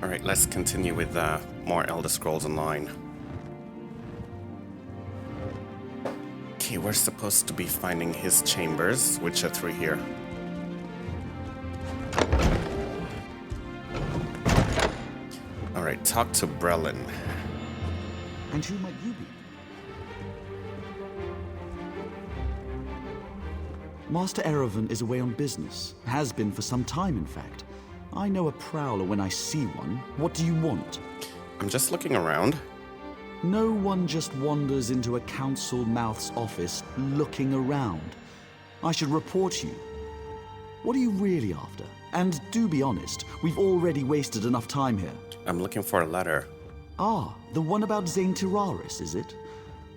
Alright, let's continue with more Elder Scrolls Online. Okay, we're supposed to be finding his chambers, which are through here. Alright, talk to Brelin. And who might you be? Master Erevan is away on business. Has been for some time, in fact. I know a prowler when I see one. What do you want? I'm just looking around. No one just wanders into a council mouth's office looking around. I should report you. What are you really after? And do be honest, we've already wasted enough time here. I'm looking for a letter. Ah, the one about Zane Tiraris, is it?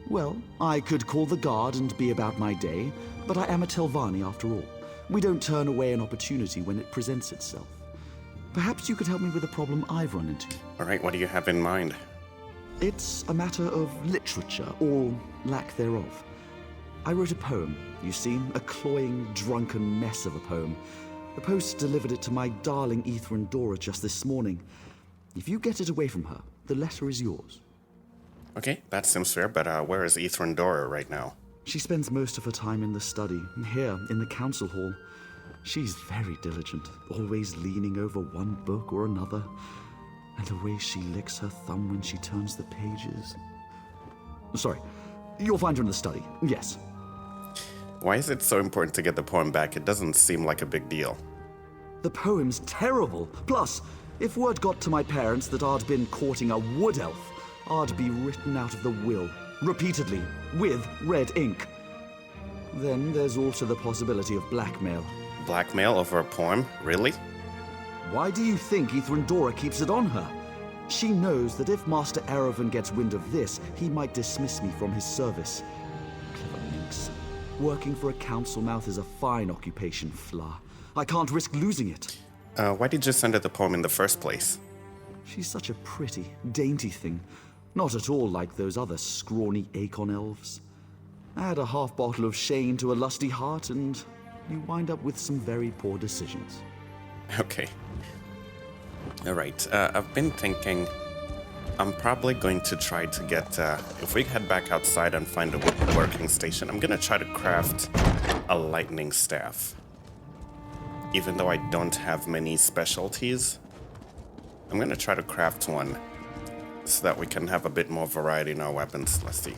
Well, I could call the guard and be about my day, but I am a Telvanni after all. We don't turn away an opportunity when it presents itself. Perhaps you could help me with a problem I've run into. Alright, what do you have in mind? It's a matter of literature, or lack thereof. I wrote a poem, you see, a cloying, drunken mess of a poem. The post delivered it to my darling Vvardenfell just this morning. If you get it away from her, the letter is yours. Okay, that seems fair, but where is Vvardenfell right now? She spends most of her time in the study, here in the council hall. She's very diligent, always leaning over one book or another. And the way she licks her thumb when she turns the pages. Sorry, you'll find her in the study, yes. Why is it so important to get the poem back? It doesn't seem like a big deal. The poem's terrible. Plus, if word got to my parents that I'd been courting a wood elf, I'd be written out of the will, repeatedly, with red ink. Then there's also the possibility of blackmail. Blackmail over a poem? Really? Why do you think Vvardenfell keeps it on her? She knows that if Master Erevan gets wind of this, he might dismiss me from his service. Clever minx. Working for a council mouth is a fine occupation, Fla. I can't risk losing it. Why did you send her the poem in the first place? She's such a pretty, dainty thing. Not at all like those other scrawny Acon elves. Add a half bottle of Shane to a lusty heart and you wind up with some very poor decisions. Okay. Alright, I've been thinking I'm probably going to try to get, if we head back outside and find a woodworking station, I'm gonna try to craft a lightning staff. Even though I don't have many specialties, I'm gonna try to craft one so that we can have a bit more variety in our weapons. Let's see.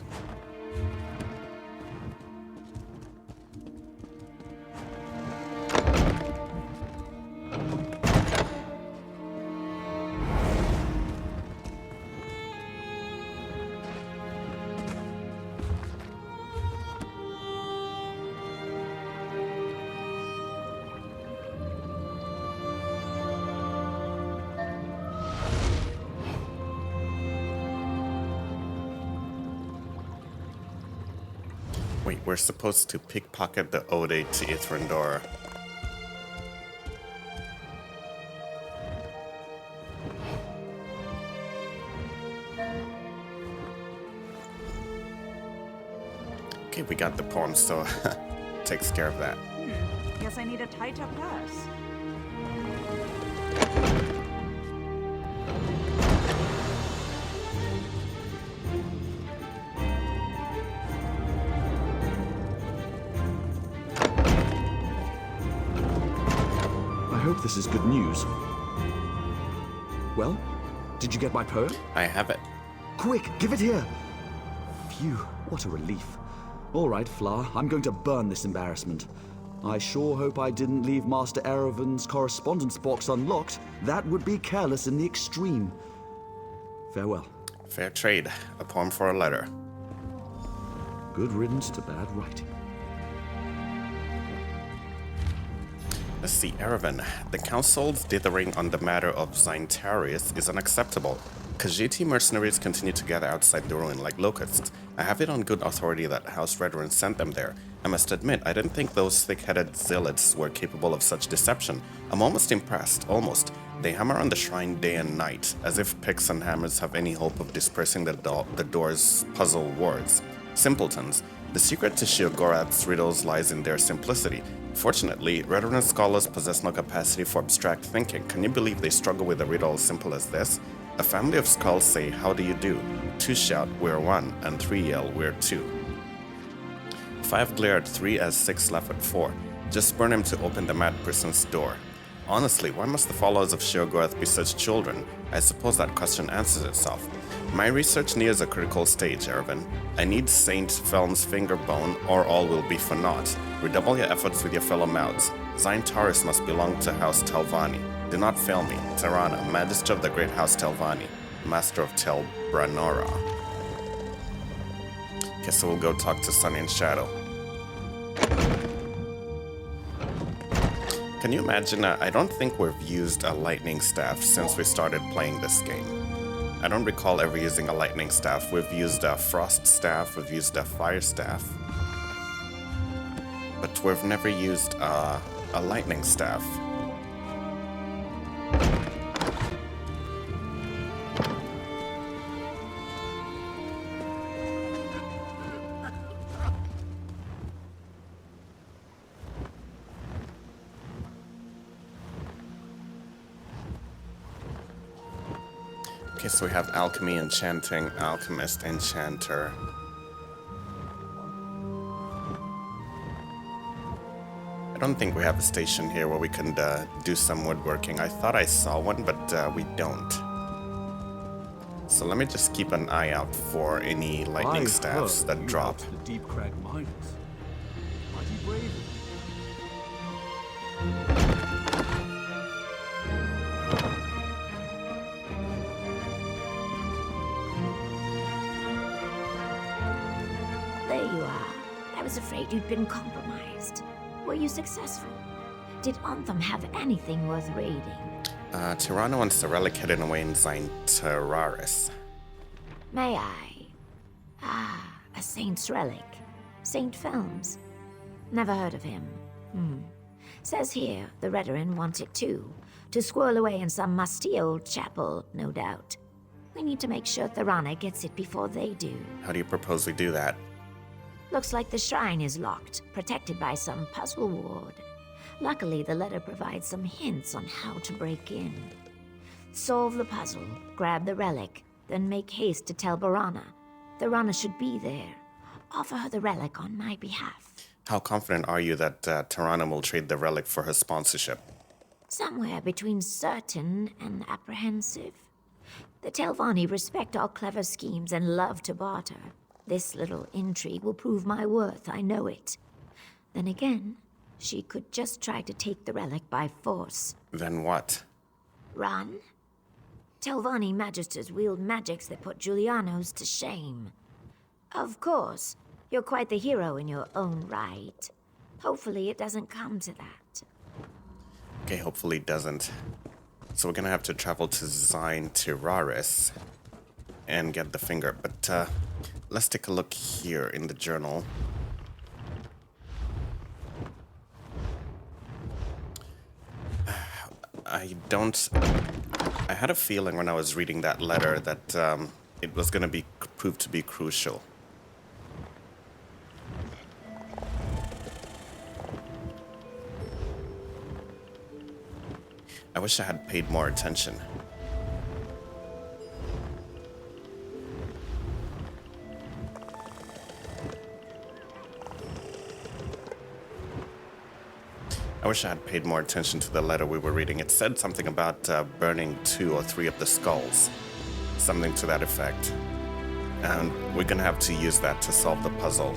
Wait, we're supposed to pickpocket the ode to Vvardenfell. Okay, we got the poem, so takes care of that. Guess I need a tighter purse. I hope this is good news. Well, did you get my poem? I have it. Quick, give it here! Phew, what a relief. All right, Fla, I'm going to burn this embarrassment. I sure hope I didn't leave Master Erevan's correspondence box unlocked. That would be careless in the extreme. Farewell. Fair trade. A poem for a letter. Good riddance to bad writing. Let's see, Erevan. The Council's dithering on the matter of Zintarius is unacceptable. Khajiit mercenaries continue to gather outside the ruin like locusts. I have it on good authority that House Redrun sent them there. I must admit, I didn't think those thick-headed zealots were capable of such deception. I'm almost impressed, almost. They hammer on the shrine day and night, as if picks and hammers have any hope of dispersing the door's puzzle wards. Simpletons. The secret to Sheogorath's riddles lies in their simplicity. Fortunately, Redoran scholars possess no capacity for abstract thinking. Can you believe they struggle with a riddle as simple as this? A family of skulls say, "How do you do?" 2 shout, "We're 1," and 3 yell, "We're 2." 5 glare at 3 as 6 laugh at 4. Just spurn him to open the mad prison's door. Honestly, why must the followers of Sheogorath be such children? I suppose that question answers itself. My research nears a critical stage, Ervin. I need Saint Felm's finger bone, or all will be for naught. Redouble your efforts with your fellow mouths. Zain Taurus must belong to House Telvanni. Do not fail me, Tirana, Magister of the great House Telvanni, Master of Nora. Okay, so we'll go talk to Sunny and Shadow. Can you imagine? I don't think we've used a lightning staff since we started playing this game. I don't recall ever using a lightning staff. We've used a frost staff, we've used a fire staff, but we've never used a lightning staff. Okay, so we have alchemy, enchanting, alchemist, enchanter. I don't think we have a station here where we can do some woodworking. I thought I saw one, but we don't. So let me just keep an eye out for any lightning staffs that drop. The deep crag mines. Mighty brave. There you are. I was afraid you'd been compromised. Were you successful? Did Anthem have anything worth raiding? Tirana wants the relic hidden away in Zain Taurus. May I? A saint's relic. Saint Felms. Never heard of him. Says here, the Redoran want it too. To squirrel away in some musty old chapel, no doubt. We need to make sure Tirana gets it before they do. How do you propose we do that? Looks like the shrine is locked, protected by some puzzle ward. Luckily, the letter provides some hints on how to break in. Solve the puzzle, grab the relic, then make haste to tell Barana. Tirana should be there. Offer her the relic on my behalf. How confident are you that Tirana will trade the relic for her sponsorship? Somewhere between certain and apprehensive. The Telvanni respect our clever schemes and love to barter. This little intrigue will prove my worth, I know it. Then again, she could just try to take the relic by force. Then what? Run? Telvannie Magisters wield magics that put Julianos to shame. Of course, you're quite the hero in your own right. Hopefully it doesn't come to that. Okay, hopefully it doesn't. So we're gonna have to travel to Zain Taurus and get the finger, but let's take a look here in the journal. I had a feeling when I was reading that letter that it was gonna be proved to be crucial. I wish I had paid more attention. I wish I had paid more attention to the letter we were reading. It said something about burning 2 or 3 of the skulls. Something to that effect. And we're gonna have to use that to solve the puzzle.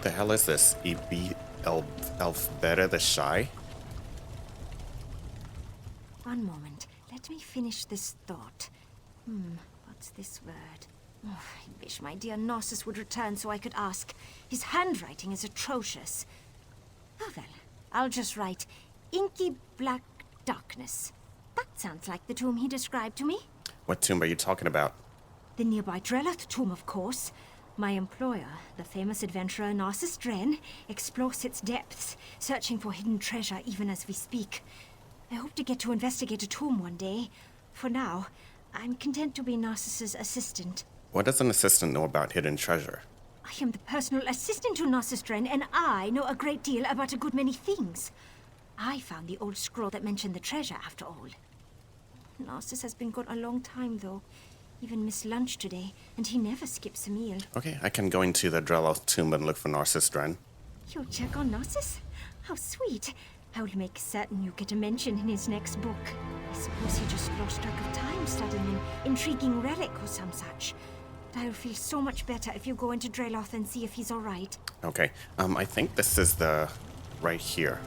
the hell is this? Elfbera the Shy? One moment. Let me finish this thought. What's this word? Oh, I wish my dear Narcissus would return so I could ask. His handwriting is atrocious. Oh well, I'll just write inky black darkness. That sounds like the tomb he described to me. What tomb are you talking about? The nearby Drelloth tomb, of course. My employer, the famous adventurer Narcissus Dren, explores its depths, searching for hidden treasure even as we speak. I hope to get to investigate a tomb one day. For now, I'm content to be Narcissus' assistant. What does an assistant know about hidden treasure? I am the personal assistant to Narcissus Dren, and I know a great deal about a good many things. I found the old scroll that mentioned the treasure, after all. Narcissus has been gone a long time, though. Even missed lunch today, and he never skips a meal. Okay, I can go into the Drelloth tomb and look for Narcissus Dren. You'll check on Narcissus? How sweet. I will make certain you get a mention in his next book. I suppose he just lost track of time studying an intriguing relic or some such. But I'll feel so much better if you go into Drelloth and see if he's all right. Okay, I think this is the... right here.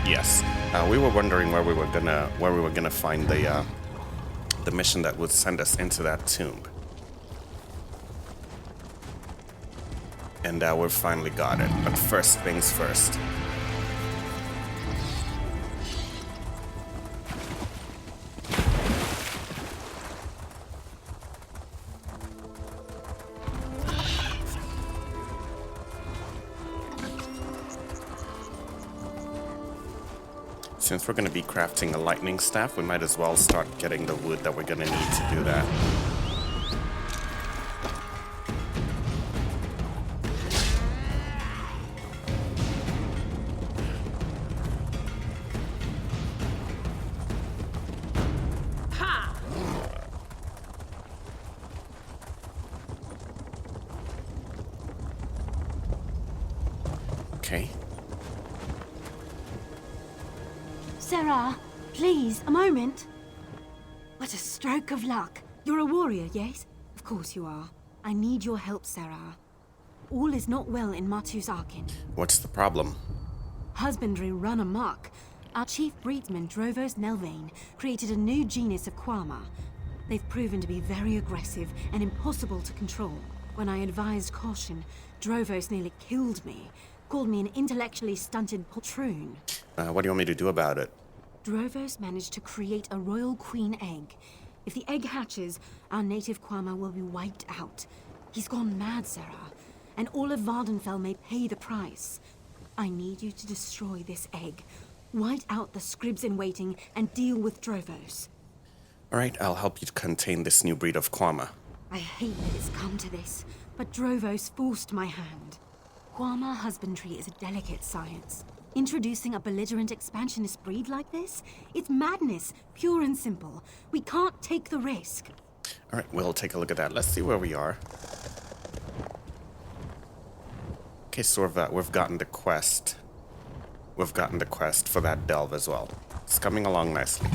Yes, we were wondering where we were gonna find the mission that would send us into that tomb. And we've finally got it. But first things first. Since we're going to be crafting a lightning staff, we might as well start getting the wood that we're going to need to do that. Okay. Sarah, please, a moment. What a stroke of luck. You're a warrior, yes? Of course you are. I need your help, Sarah. All is not well in Martu's Arkin. What's the problem? Husbandry run amok. Our chief breedsman, Drovos Nelvain, created a new genus of Quama. They've proven to be very aggressive and impossible to control. When I advised caution, Drovos nearly killed me. Called me an intellectually stunted poltroon. What do you want me to do about it? Drovos managed to create a royal queen egg. If the egg hatches, our native Quama will be wiped out. He's gone mad, Sarah, and all of Vvardenfell may pay the price. I need you to destroy this egg, white out the scribs in waiting, and deal with Drovos. Alright, I'll help you to contain this new breed of Quama. I hate that it's come to this, but Drovos forced my hand. Quama husbandry is a delicate science. Introducing a belligerent expansionist breed like this? It's madness, pure and simple. We can't take the risk. Alright, we'll take a look at that. Let's see where we are. Okay, so we've gotten the quest. We've gotten the quest for that delve as well. It's coming along nicely.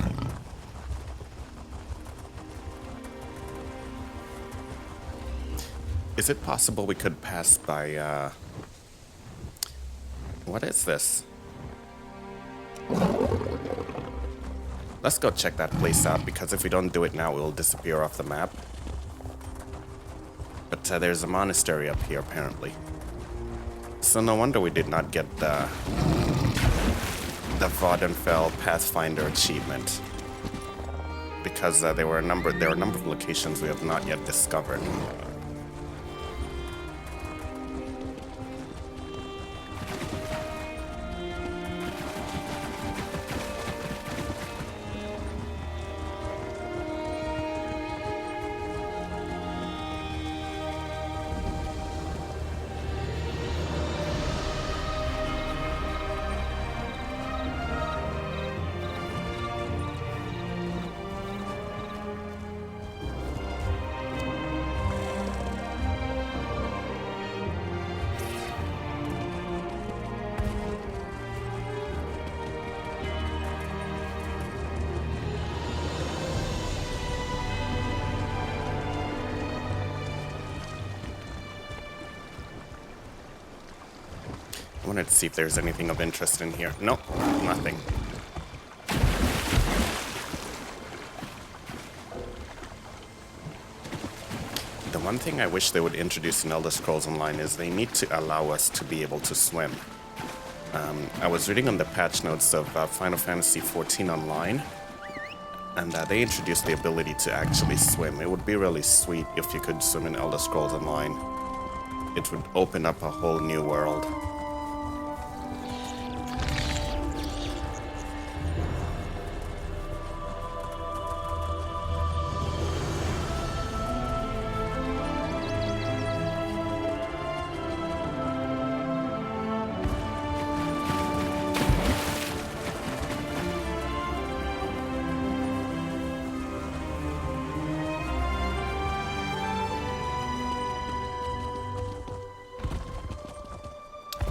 Is it possible we could pass by, what is this? Let's go check that place out, because if we don't do it now, it will disappear off the map. But there's a monastery up here, apparently. So no wonder we did not get the Vvardenfell Pathfinder achievement. Because there are a number of locations we have not yet discovered. wanted to see if there's anything of interest in here. Nope, nothing. The one thing I wish they would introduce in Elder Scrolls Online is they need to allow us to be able to swim. I was reading on the patch notes of Final Fantasy XIV Online, and they introduced the ability to actually swim. It would be really sweet if you could swim in Elder Scrolls Online. It would open up a whole new world.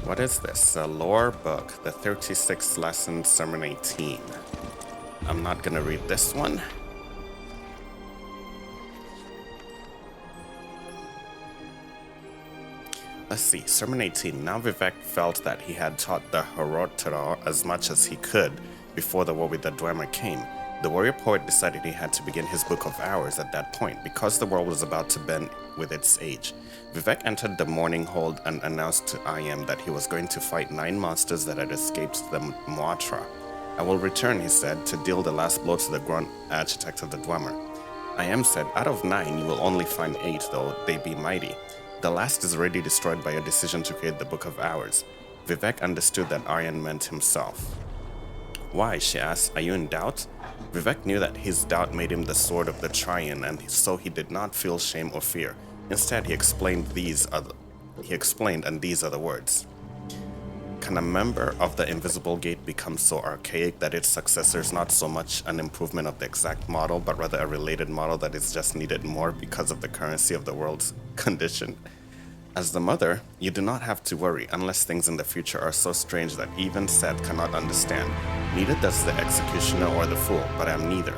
What is this? A lore book, the 36th lesson, Sermon 18. I'm not gonna read this one. Let's see, Sermon 18. Now Vivek felt that he had taught the Horotara as much as he could before the war with the Dwemer came. The warrior poet decided he had to begin his Book of Hours at that point, because the world was about to bend with its age. Vivek entered the morning hold and announced to Ayem that he was going to fight 9 monsters that had escaped the Moatra. I will return, he said, to deal the last blow to the Grand Architect of the Dwemer. Ayem said, out of 9 you will only find 8, though they be mighty. The last is already destroyed by your decision to create the Book of Hours. Vivek understood that Aryan meant himself. Why, she asked, are you in doubt? Vivek knew that his doubt made him the sword of the Trian, and so he did not feel shame or fear. Instead, he explained, and these are the words. Can a member of the Invisible Gate become so archaic that its successor is not so much an improvement of the exact model, but rather a related model that is just needed more because of the currency of the world's condition? As the mother, you do not have to worry unless things in the future are so strange that even Seth cannot understand. Neither does the executioner or the fool, but I am neither.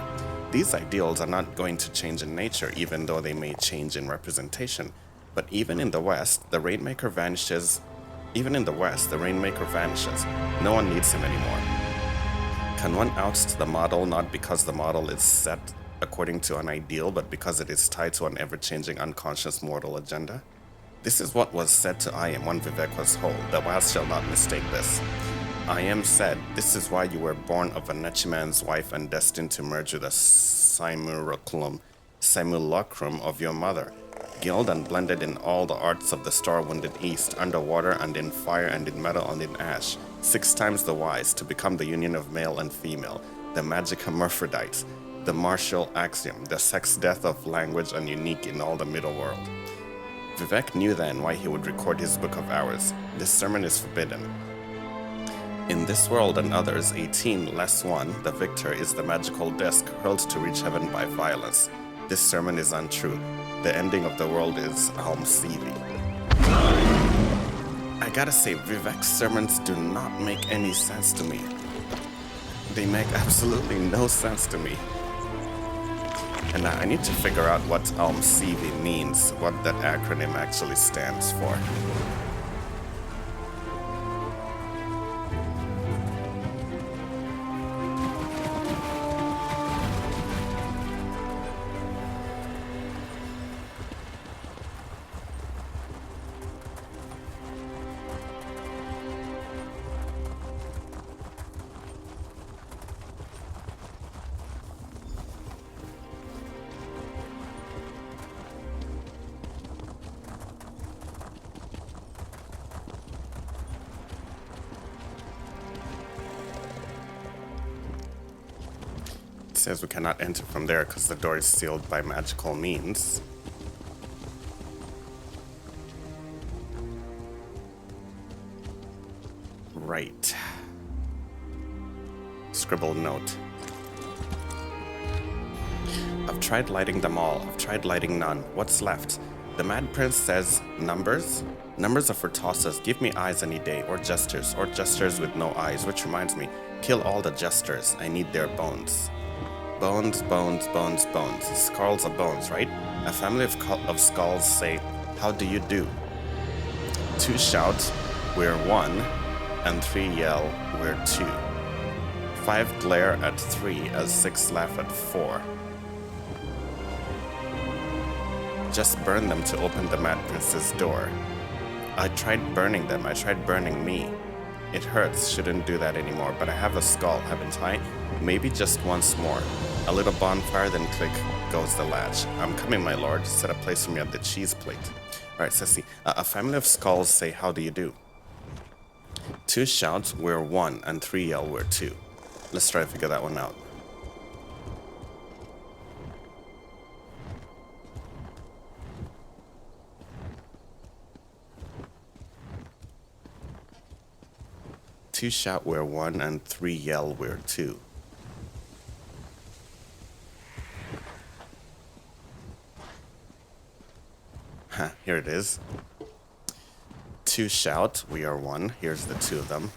These ideals are not going to change in nature, even though they may change in representation. But even in the West, the Rainmaker vanishes. No one needs him anymore. Can one oust the model not because the model is set according to an ideal, but because it is tied to an ever-changing unconscious mortal agenda? This is what was said to Ayem when Vivek was whole. The West shall not mistake this. Ayem said, this is why you were born of a Nechiman's wife and destined to merge with a simulacrum of your mother, gilded and blended in all the arts of the star-winded East, underwater and in fire and in metal and in ash, 6 times the wise, to become the union of male and female, the magic hermaphrodite, the martial axiom, the sex death of language and unique in all the middle world. Vivek knew then why he would record his Book of Hours. This sermon is forbidden. In this world and others, 18 less 1, the victor, is the magical disc hurled to reach heaven by violence. This sermon is untrue. The ending of the world is Almsevi. I gotta say, Vivek's sermons do not make any sense to me. They make absolutely no sense to me. And I need to figure out what Almsevi means, what that acronym actually stands for. Says we cannot enter from there because the door is sealed by magical means. Right. Scribbled note. I've tried lighting them all. I've tried lighting none. What's left? The Mad Prince says, numbers? Numbers are for tossers. Give me eyes any day, or jesters with no eyes, which reminds me, kill all the jesters. I need their bones. Bones, bones, bones, bones. Skulls are bones, right? A family of skulls say, how do you do? 2 shout, we're one. and 3 yell, we're 2. 5 glare at 3 as 6 laugh at 4. Just burn them to open the Mad Prince's door. I tried burning them, I tried burning me. It hurts, shouldn't do that anymore, but I have a skull, haven't I? Maybe just once more. A little bonfire, then click goes the latch. I'm coming, my lord. Set a place for me on the cheese plate. Alright, Sissy. A family of skulls say, how do you do? 2 shout, we're 1, and 3 yell, we're 2. Let's try to figure that one out. Two shout, we're 1, and 3 yell, we're 2. Huh, here it is. 2 shout, we are 1. Here's the 2 of them.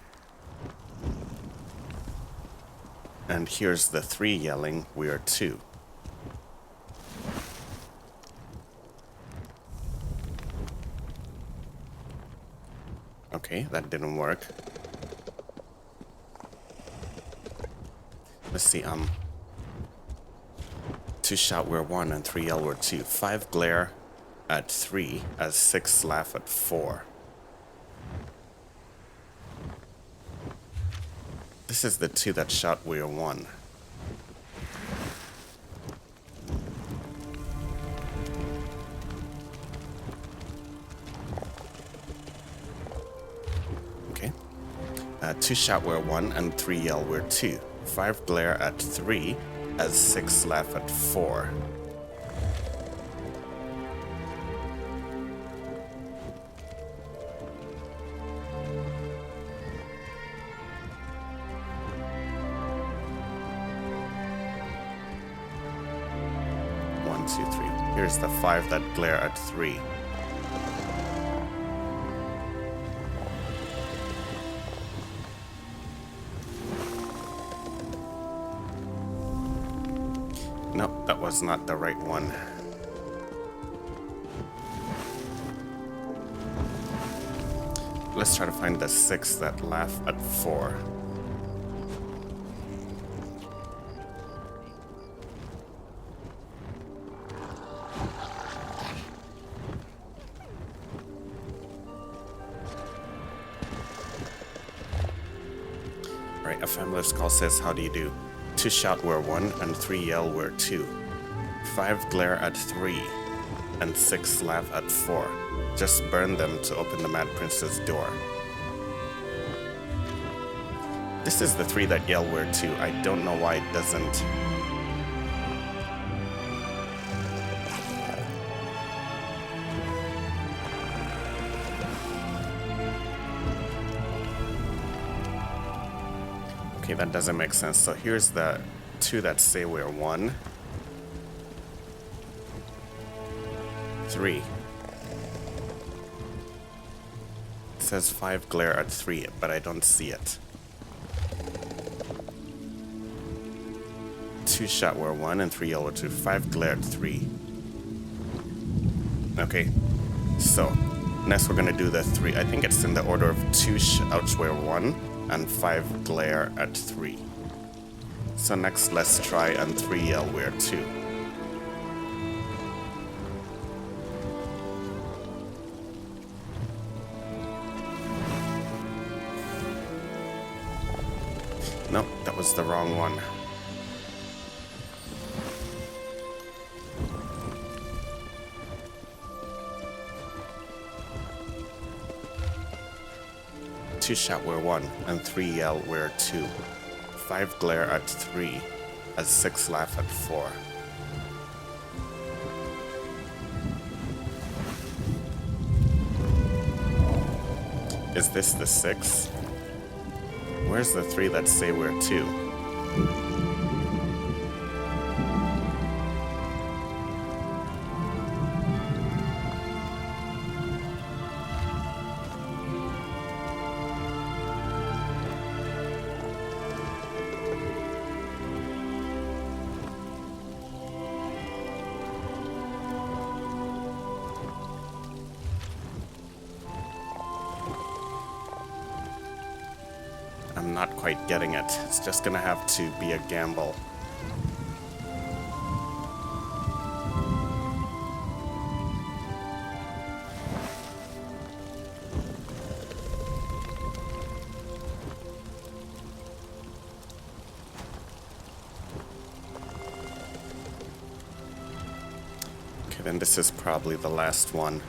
And here's the 3 yelling, we are 2. Okay, that didn't work. Let's see, 2 shout, we're 1, and 3 yell, we're 2. 5 glare at 3 as 6 laugh at 4. This is the 2 that shout, we're 1. Okay. 2 shout, we're 1, and 3 yell, we're 2. 5 glare at 3 as 6 laugh at 4. Here's the 5 that glare at 3. No, that was not the right one. Let's try to find the 6 that laugh at 4. Right, a family of skull says, how do you do? 2 shout, we're 1, and 3 yell, we're 2. 5 glare at 3, and 6 laugh at 4. Just burn them to open the Mad Prince's door. This is the 3 that yell, we're 2. I don't know why it doesn't. Okay, that doesn't make sense. So here's the 2 that say we're 1. 3. It says 5 glare at 3, but I don't see it. 2 shout, we're 1, and 3 yellow 2. 5 glare at 3. Okay, so next we're gonna do the 3. I think it's in the order of 2 shouts, we're 1. And 5 glare at 3. So next, let's try and 3 yell, we're 2. Nope, that was the wrong one. Two shout, we're 1, and 3 yell, we're 2. 5 glare at 3, as 6 laugh at 4. Is this the 6? Where's the 3 that say we're 2? not quite getting it. It's just gonna have to be a gamble. Okay, then this is probably the last one.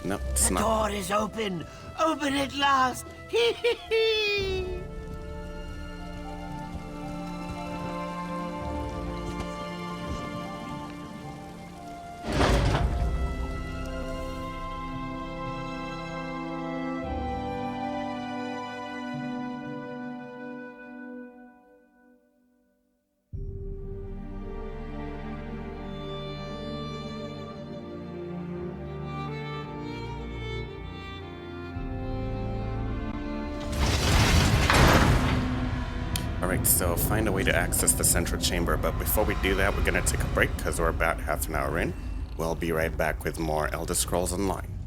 No, it's The not. door is open! Open at last! Hee hee hee! Alright, so find a way to access the central chamber, but before we do that, we're gonna take a break because we're about half an hour in. We'll be right back with more Elder Scrolls Online.